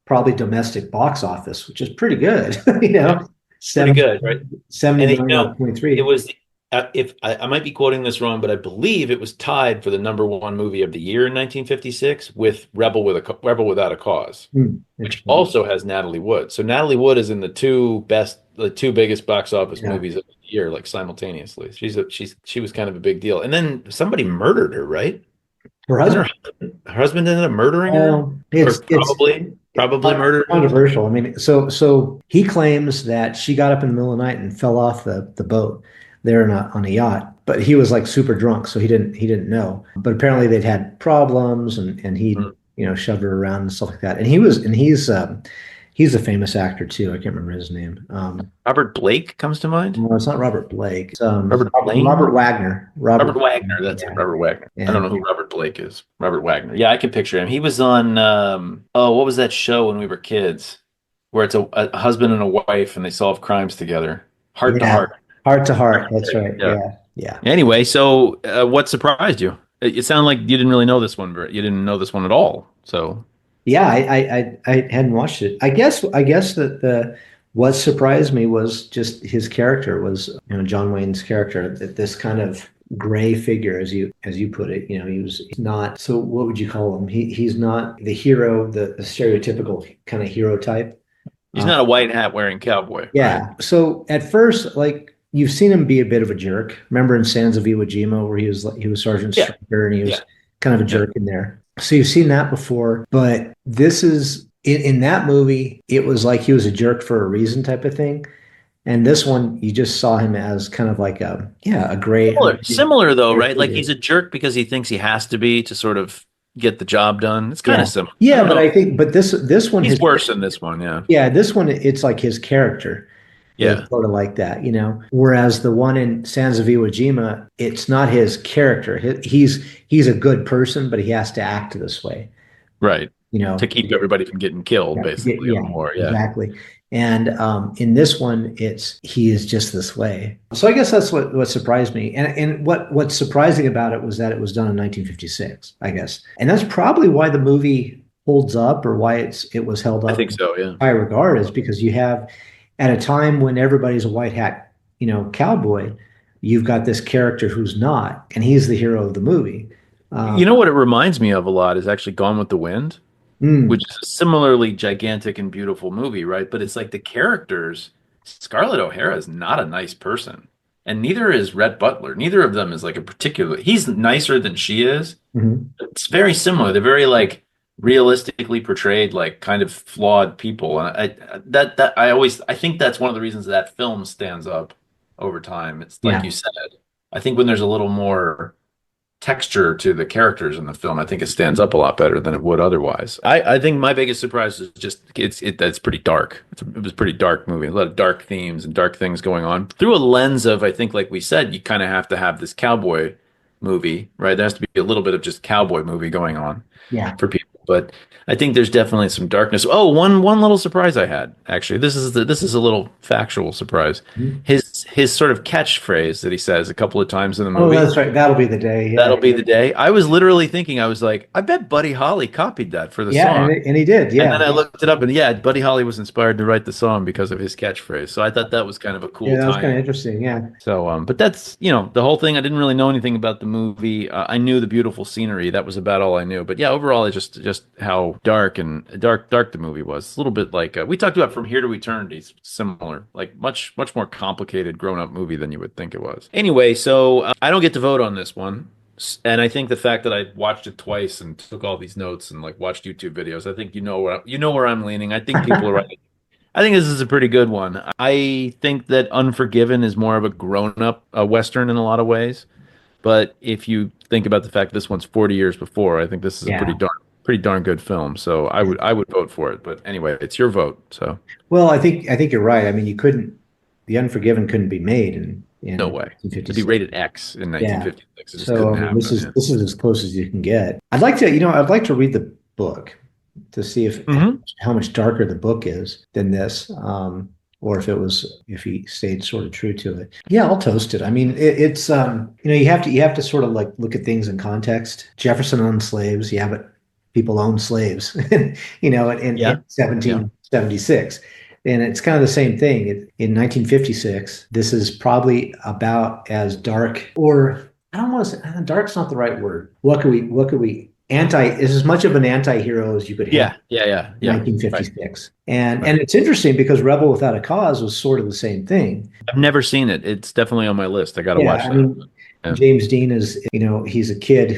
probably domestic box office, which is pretty good. Yeah, pretty 70, good, right? 70 And million out of it 23. was if I might be quoting this wrong, but I believe it was tied for the number one movie of the year in 1956 with Rebel Without a Cause, which Interesting. also has Natalie Wood. So Natalie Wood is in the two biggest box office Yeah. movies of the year, like simultaneously. She was kind of a big deal. And then somebody murdered her, right? Her Isn't husband, her husband ended up murdering her, or it's probably murdered her? controversial. I mean, so he claims that she got up in the middle of the night and fell off the boat there on a yacht, but he was like super drunk, so he didn't know. But apparently they'd had problems, and he Mm. shoved her around and stuff like that. And he's a famous actor too. I can't remember his name. Robert Blake comes to mind. No, it's not Robert Blake. It's, Robert Blaine? Robert Wagner. Robert Wagner, that's it. Yeah. Robert Wagner. I And don't know who Robert Blake is. Robert Wagner. Yeah, I can picture him. He was on oh, what was that show when we were kids? Where it's a husband and a wife and they solve crimes together. Heart to yeah, Heart. Heart to Heart. That's right. Yeah. Yeah, yeah. Anyway, so what surprised you? It sounded like you didn't really know this one, you didn't know this one at all. So Yeah, I hadn't watched it. I guess that the what surprised me was just his character was, John Wayne's character, that this kind of gray figure, as you put it. He's not. So what would you call him? He's not the hero, the stereotypical kind of hero type. he's Uh, not a white hat wearing cowboy, right? yeah. So at first, like, you've seen him be a bit of a jerk. Remember in Sands of Iwo Jima where he was Sergeant Yeah. Striker and he was Yeah. kind of a jerk in there. So you've seen that before, but this is in that movie, it was like he was a jerk for a reason type of thing. And this one, you just saw him as kind of like a gray. Similar though, right? Like he's a jerk because he thinks he has to be to sort of get the job done. It's kind Yeah. of similar. Yeah, don't but know. I think, but this one, He's worse than this one, yeah. yeah, this one, it's like his character is Yeah. sort of like that. Whereas the one in Sands of Iwo Jima, it's not his character. He's a good person, but he has to act this way. Right. You know, To keep everybody from getting killed, yeah, basically, yeah, or more. Yeah. exactly. And in this one, he is just this way. So I guess that's what surprised me. And what's surprising about it was that it was done in 1956, I guess. And that's probably why the movie holds up, or why it was held I up think in so, yeah. high regard, is because you have, at a time when everybody's a white hat, cowboy, you've got this character who's not, and he's the hero of the movie. You know what it reminds me of a lot is actually Gone with the Wind, which Mm, is a similarly gigantic and beautiful movie, right? But it's like the characters, Scarlett O'Hara is not a nice person, and neither is Rhett Butler. Neither of them is like a particular, he's nicer than she is. mhm. It's very similar. They're very like realistically portrayed, like kind of flawed people. And I think that's one of the reasons that film stands up over time. It's like Yeah. you said. I think when there's a little more texture to the characters in the film, I think it stands up a lot better than it would otherwise. I think my biggest surprise is just it's pretty dark. It was a pretty dark movie. A lot of dark themes and dark things going on through a lens of, I think, like we said, you kind of have to have this cowboy movie, right? There has to be a little bit of just cowboy movie going on Yeah. for people. But I think there's definitely some darkness. Oh, one little surprise I had, actually. This is a little factual surprise. Mhm. His sort of catchphrase that he says a couple of times in the Oh, movie. that's right. That'll be the day. That'll Yeah. be the day. I was literally thinking, I was like, I bet Buddy Holly copied that for the Yeah, song. and he did. And Yeah. then I looked it up, and yeah, Buddy Holly was inspired to write the song because of his catchphrase. So I thought that was kind of a Yeah, cool that was kind of tie. interesting. Yeah. So, but that's, the whole thing. I didn't really know anything about the movie. I knew the beautiful scenery. That was about all I knew. But yeah, overall, it's just how dark the movie was. It's a little bit like we talked about From Here to Eternity. It's similar, like much more complicated grown up movie than you would think it was. Anyway, so I don't get to vote on this one. And I think the fact that I watched it twice and took all these notes and like watched YouTube videos, I think you know where I'm leaning. I think people are right. I think this is a pretty good one. I think that Unforgiven is more of a grown-up Western in a lot of ways. But if you think about the fact this one's 40 years before, I think this is a Yeah. pretty darn good film. So I would vote for it. But anyway, it's your vote. So Well, I think you're right. I mean, The Unforgiven couldn't be made in no way. To be 1956. rated X in Yeah. 1956, it just So couldn't I mean, happen. Yeah. this is as close as you can get. I'd like to read the book to see if Mhm. how much darker the book is than this, or if he stayed sort of true to it. Yeah, I'll toast it. I mean, it's you have to sort of like look at things in context. Jefferson owned slaves, yeah, but people owned slaves, Yeah. in 1776. And it's kind of the same thing. In 1956, this is probably about as dark, or I don't want to say dark's not the right word. Is as much of an anti-hero as you could have Yeah. Right. 1956. And Right. and it's interesting because Rebel Without a Cause was sort of the same thing. I've never seen it. It's definitely on my list. I got to Yeah, watch I that. mean, Yeah. James Dean is, he's a kid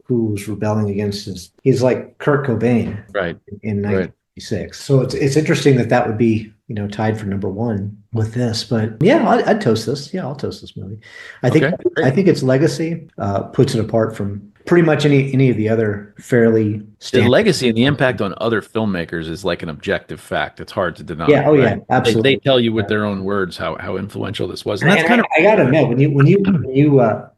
who's rebelling against he's like Kurt Cobain Right. in Right. 1956. So it's interesting that would be, tied for number one with this. But yeah, I'd toast this. Yeah, I'll toast this movie. Okay, great. I think its legacy puts it apart from pretty much any of the other fairly The standard. legacy and the impact on other filmmakers is like an objective fact. It's hard to deny. Yeah, oh yeah, right? absolutely. They tell you with their own words how influential this was, and And that's kind of I gotta admit, when you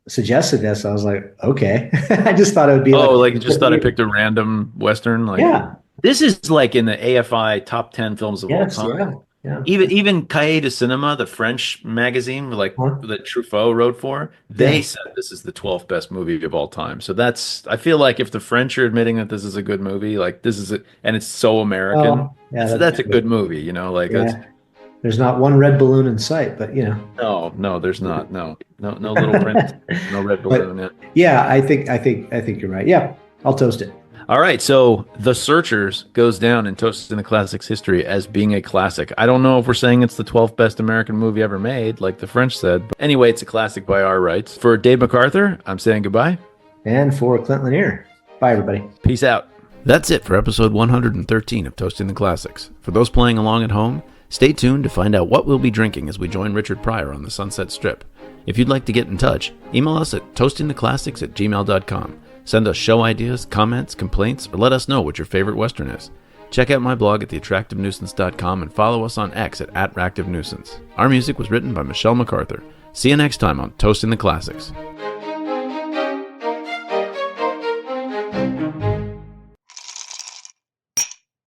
suggested this, I was like, okay. I just thought it would be like you just thought I picked a random Western. Like Yeah. this is like in the AFI top 10 films of all Yes, time. yeah, yeah. Even Cahiers de Cinema, the French magazine, like Huh? that Truffaut wrote for, they Yeah. said this is the 12th best movie of all time. So I feel like if the French are admitting that this is a good movie, like this is it, and it's so American, Well, yeah, that's a good movie, like that's. Yeah. There's not one red balloon in sight, but No, there's not. No little print, no red balloon. Yeah. yeah, I think you're right. Yeah, I'll toast it. All right, so The Searchers goes down in Toast in the Classics history as being a classic. I don't know if we're saying it's the 12th best American movie ever made, like the French said. But anyway, it's a classic by our rights. For Dave McArthur, I'm saying goodbye. And for Clint Lanier, bye everybody. Peace out. That's it for episode 113 of Toasting the Classics. For those playing along at home, stay tuned to find out what we'll be drinking as we join Richard Pryor on the Sunset Strip. If you'd like to get in touch, email us at toastingtheclassics@gmail.com. Send us show ideas, comments, complaints, or let us know what your favorite Western is. Check out my blog at theattractivenuisance.com and follow us on X at @attractivenuisance. Our music was written by Michelle McArthur. See you next time on Toasting the Classics.